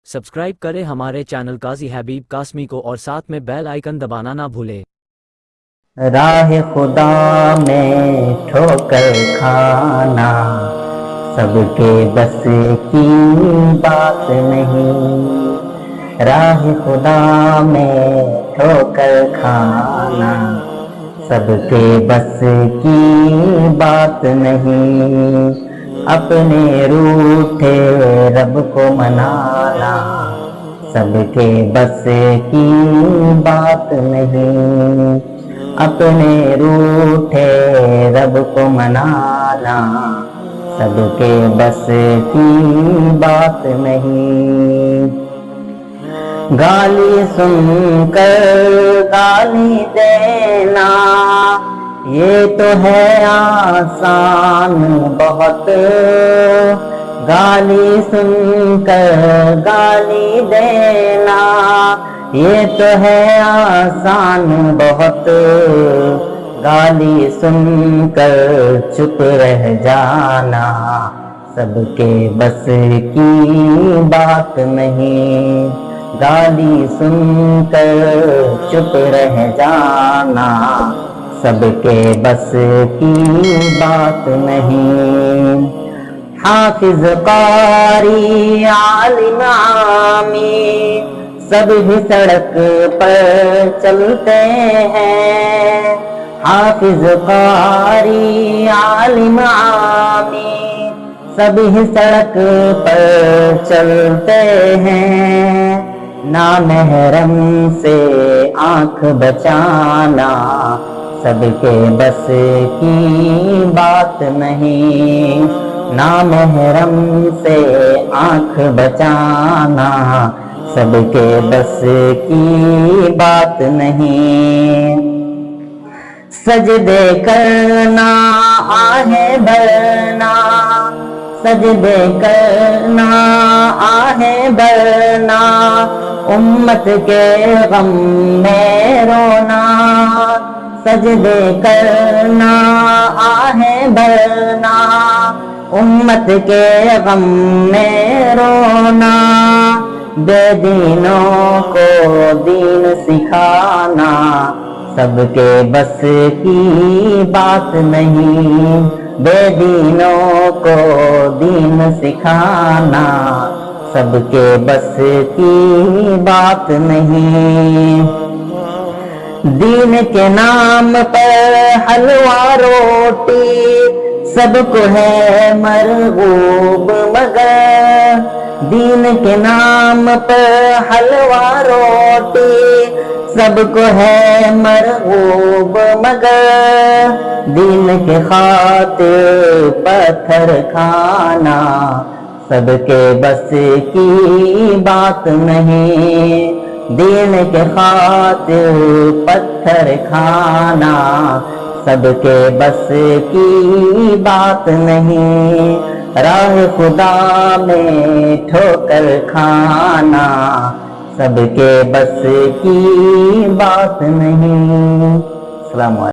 Subscribe کریں ہمارے channel قاضی حبیب قاسمی کو اور ساتھ میں بیل آئیکن دبانا نہ بھولیں۔ راہ خدا میں ٹھوکر کھانا سب کے بس کی بات نہیں، راہ خدا میں ٹھوکر کھانا سب کے بس کی بات نہیں، اپنے روٹھے رب کو منانا سب کے بس کی بات نہیں، اپنے روٹھے رب کو منانا سب کے بس کی بات نہیں، گالی سن کر گالی دینا یہ تو ہے آسان بہت، گالی سن کر گالی دینا یہ تو ہے آسان بہت، گالی سن کر چپ رہ جانا سب کے بس کی بات نہیں، گالی سن کر چپ رہ جانا سب کے بس کی بات نہیں، حافظ قاری عالم عامی سب ہی سڑک پر چلتے ہیں، حافظ قاری عالم عامی سب ہی سڑک پر چلتے ہیں، نامحرم سے آنکھ بچانا سب کے بس کی بات نہیں، نامحرم سے آنکھ بچانا سب کے بس کی بات نہیں، سجدے کرنا آہیں بھرنا سجدے کرنا آہیں بھرنا امت کے غم میں رونا، سجدے کرنا آہیں بھرنا امت کے غم میں رونا، بے دینوں کو دین سکھانا سب کے بس کی بات نہیں، بے دینوں کو دین سکھانا سب کے بس کی بات نہیں، دین کے نام پر حلوہ روٹی سب کو ہے مرغوب مگر، دین کے نام پر حلوہ روٹی سب کو ہے مرغوب مگر، دین کے خاطر پتھر کھانا سب کے بس کی بات نہیں، دین کے خاطر پتھر کھانا سب کے بس کی بات نہیں، راہ خدا میں ٹھوکر کھانا سب کے بس کی بات نہیں۔ السلام علیکم۔